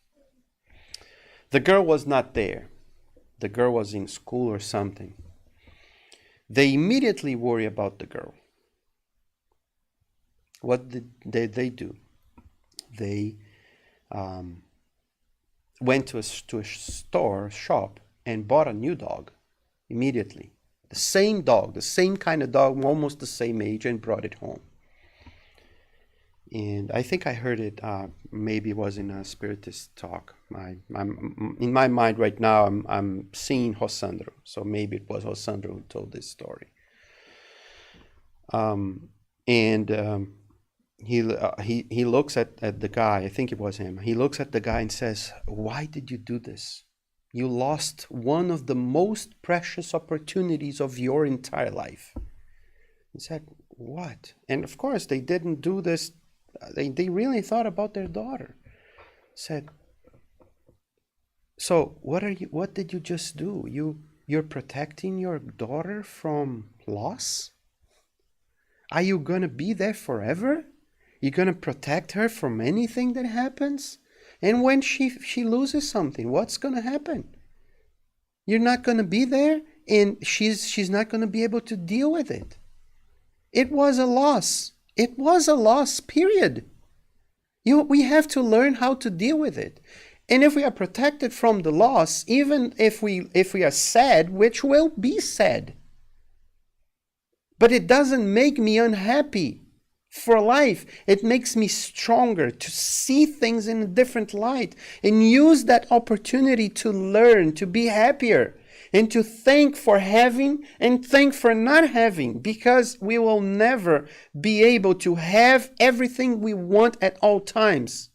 The girl was not there. The girl was in school or something. They immediately worry about the girl. What did they do? They went to a shop, and bought a new dog immediately. The same dog, the same kind of dog, almost the same age, and brought it home. And I think I heard it, maybe it was in a spiritist talk. I'm in my mind right now, I'm seeing Rosandro. So maybe it was Rosandro who told this story. He looks at the guy, I think it was him. He looks at the guy and says, "Why did you do this? You lost one of the most precious opportunities of your entire life." He said, "What?" And of course, they didn't do this. They really thought about their daughter. Said, "So what did you just do? You're protecting your daughter from loss? Are you gonna be there forever? You're gonna protect her from anything that happens? And when she loses something, what's gonna happen? You're not gonna be there, and she's not gonna be able to deal with it. It was a loss. It was a loss, period. We have to learn how to deal with it. And if we are protected from the loss, even if we are sad, which will be sad, but it doesn't make me unhappy for life. It makes me stronger to see things in a different light and use that opportunity to learn, to be happier, and to thank for having and thank for not having, because we will never be able to have everything we want at all times.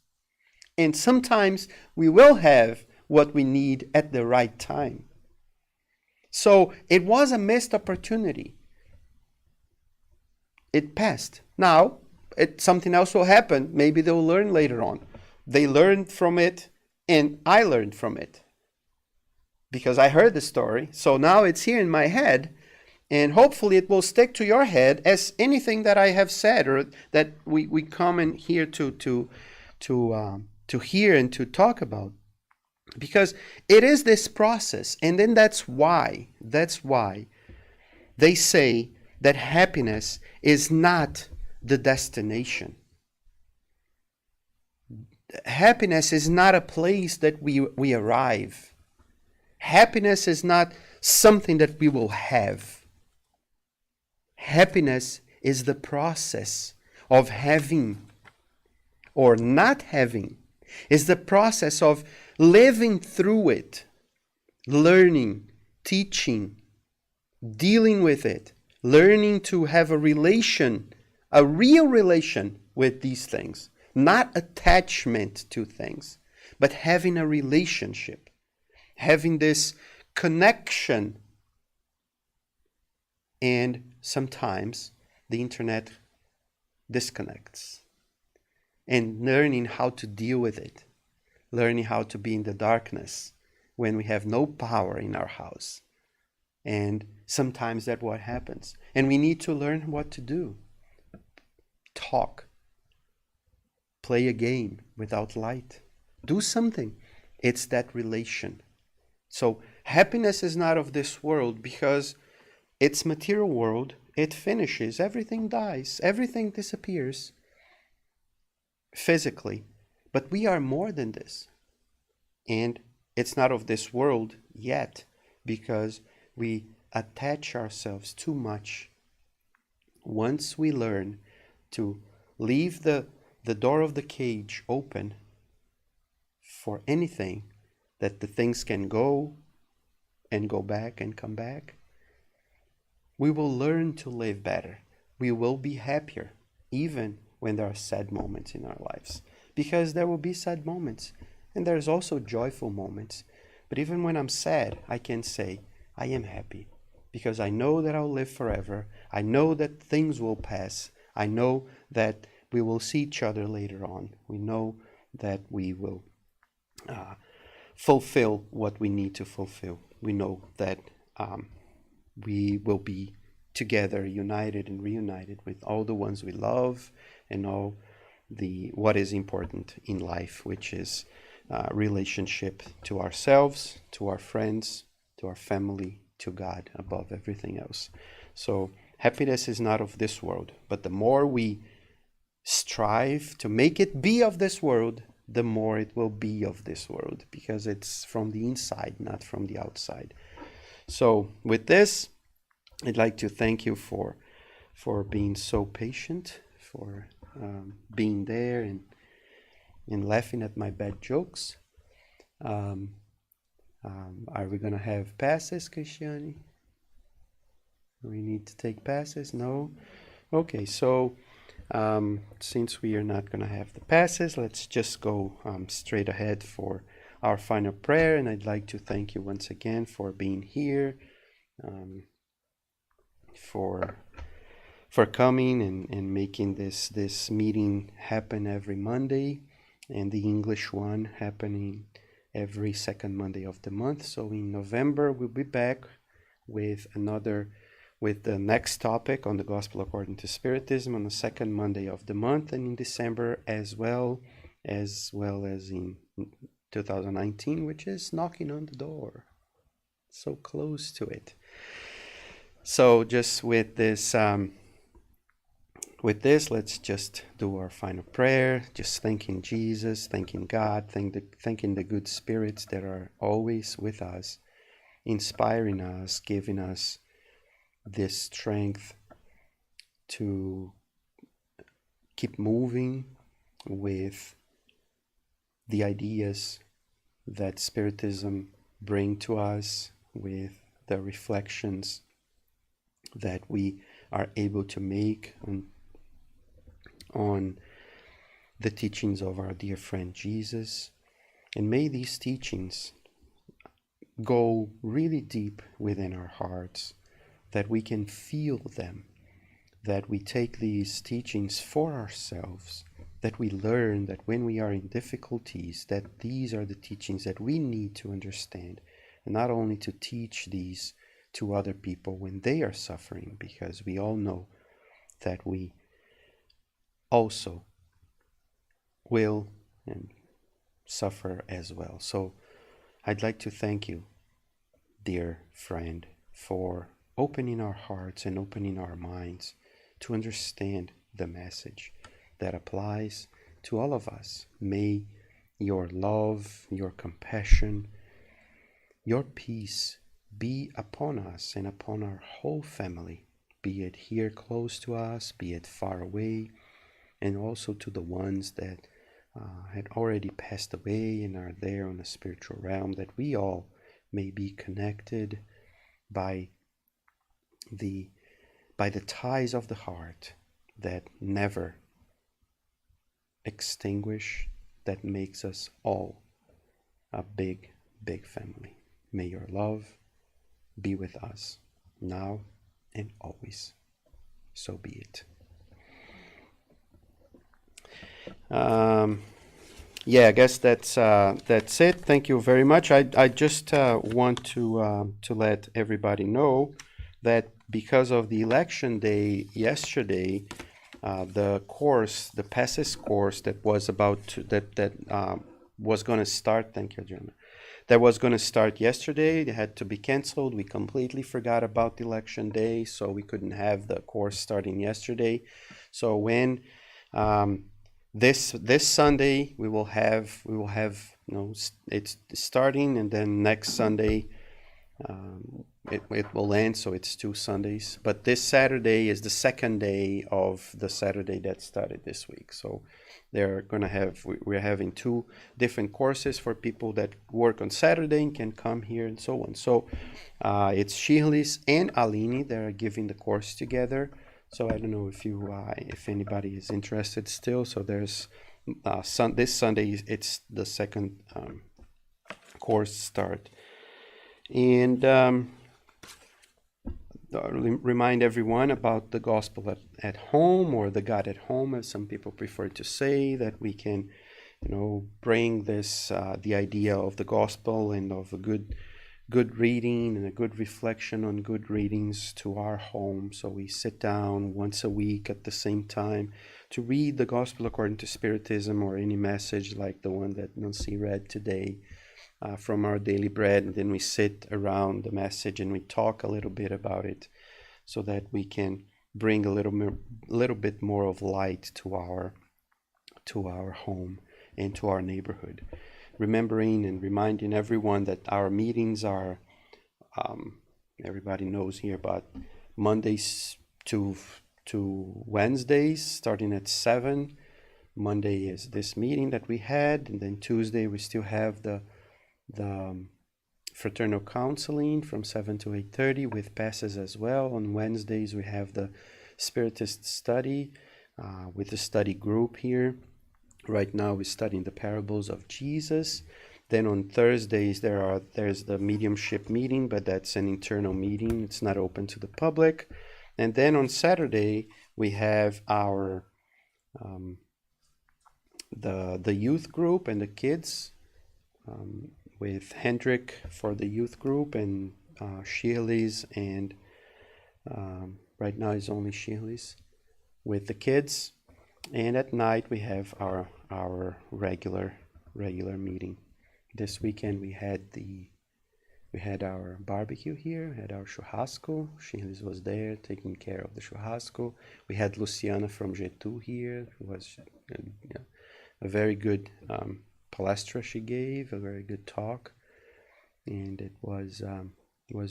And sometimes we will have what we need at the right time. So it was a missed opportunity. It passed. Now, something else will happen. Maybe they'll learn later on. They learned from it, and I learned from it, because I heard the story. So now it's here in my head, and hopefully it will stick to your head as anything that I have said, or that we come in here to hear and to talk about, because it is this process. And then that's why they say that happiness is not the destination. Happiness is not a place that we arrive. Happiness is not something that we will have. Happiness is the process of having or not having. Is the process of living through it, learning, teaching, dealing with it, learning to have a relation, a real relation with these things. Not attachment to things, but having a relationship. Having this connection. And sometimes the internet disconnects. And learning how to deal with it. Learning how to be in the darkness when we have no power in our house. And sometimes that's what happens. And we need to learn what to do. Talk. Play a game without light. Do something. It's that relation. So happiness is not of this world, because it's material world. It finishes. Everything dies. Everything disappears physically. But we are more than this. And it's not of this world yet, because we attach ourselves too much. Once we learn to leave the door of the cage open for anything, that the things can go and go back and come back, we will learn to live better. We will be happier, even when there are sad moments in our lives. Because there will be sad moments, and there's also joyful moments. But even when I'm sad, I can say, I am happy, because I know that I'll live forever. I know that things will pass. I know that we will see each other later on. We know that we will fulfill what we need to fulfill. We know that we will be together, united and reunited with all the ones we love and all the what is important in life, which is relationship to ourselves, to our friends, to our family, to God above everything else. So happiness is not of this world, but the more we strive to make it be of this world, the more it will be of this world, because it's from the inside, not from the outside. So with this, I'd like to thank you for being so patient, for being there and laughing at my bad jokes. Are we gonna have passes, Cristiane? We need to take passes? No? Okay, so since we are not gonna have the passes, let's just go straight ahead for our final prayer. And I'd like to thank you once again for being here, for coming and making this meeting happen every Monday, and the English one happening every second Monday of the month. So in November we'll be back with the next topic on the Gospel according to Spiritism on the second Monday of the month, and in December as well as in 2019, which is knocking on the door, so close to it. So just with this, let's just do our final prayer, just thanking Jesus, thanking God, thanking the good spirits that are always with us, inspiring us, giving us this strength to keep moving with the ideas that Spiritism bring to us, with the reflections that we are able to make on the teachings of our dear friend Jesus. And may these teachings go really deep within our hearts, that we can feel them, that we take these teachings for ourselves, that we learn that when we are in difficulties, that these are the teachings that we need to understand, and not only to teach these to other people when they are suffering, because we all know that we also will and suffer as well. So I'd like to thank you, dear friend, for opening our hearts and opening our minds to understand the message that applies to all of us. May your love, your compassion, your peace be upon us and upon our whole family, be it here close to us, be it far away, and also to the ones that had already passed away and are there on the spiritual realm, that we all may be connected by the ties of the heart that never extinguish, that makes us all a big, big family. May your love be with us now and always. So be it. Yeah, I guess that's it. Thank you very much. I just want to let everybody know that because of the election day yesterday, the PASSES course that was was going to start. Thank you, Adriana. That was going to start yesterday. It had to be canceled. We completely forgot about the election day, so we couldn't have the course starting yesterday. So when this Sunday we will have it's starting, and then next Sunday It will end, so it's 2 Sundays. But this Saturday is the second day of the Saturday that started this week. So they're gonna have we're having two different courses for people that work on Saturday and can come here and so on. So it's Shirley's and Aline that are giving the course together. So I don't know if anybody is interested still. So there's this Sunday it's the second course start. And remind everyone about the gospel at home, or the God at home, as some people prefer to say, that we can, bring this the idea of the gospel and of a good reading and a good reflection on good readings to our home. So we sit down once a week at the same time to read the gospel according to Spiritism, or any message like the one that Nancy read today. From our daily bread, and then we sit around the message and we talk a little bit about it, so that we can bring a little bit more of light to our home and to our neighborhood. Remembering and reminding everyone that our meetings are, everybody knows here, but Mondays to Wednesdays, starting at 7. Monday is this meeting that we had, and then Tuesday we still have the fraternal counseling from 7 to 8:30 with passes as well. On Wednesdays we have the Spiritist study with the study group here. Right now we're studying the parables of Jesus. Then on Thursdays there's the mediumship meeting, but that's an internal meeting. It's not open to the public. And then on Saturday we have our the youth group and the kids, with Hendrik for the youth group, and Shirley's, and right now it's only Shirley's with the kids. And at night we have our regular meeting. This weekend we had our barbecue here, had our churrasco. Shirley's was there taking care of the churrasco. We had Luciana from G2 here, who was a very good palestra she gave, a very good talk, and it was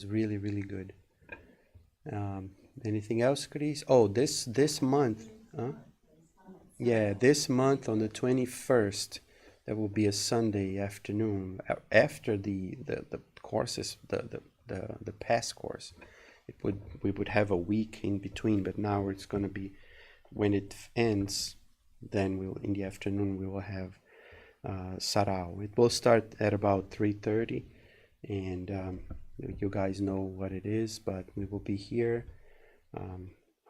really, really good. Anything else, Chris? Oh, this month, yeah, this month on the 21st, there will be a Sunday afternoon after the courses, the past course. We would have a week in between, but now it's going to be, when it ends, then in the afternoon we will have sarau. It will start at about 3:30, and you guys know what it is, but we will be here.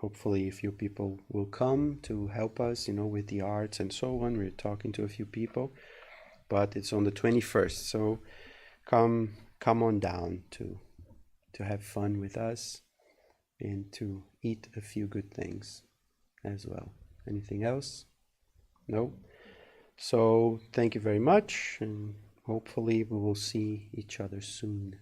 Hopefully a few people will come to help us, with the arts and so on. We're talking to a few people, but it's on the 21st, so come on down to have fun with us and to eat a few good things as well. Anything else? No? So thank you very much, and hopefully we will see each other soon.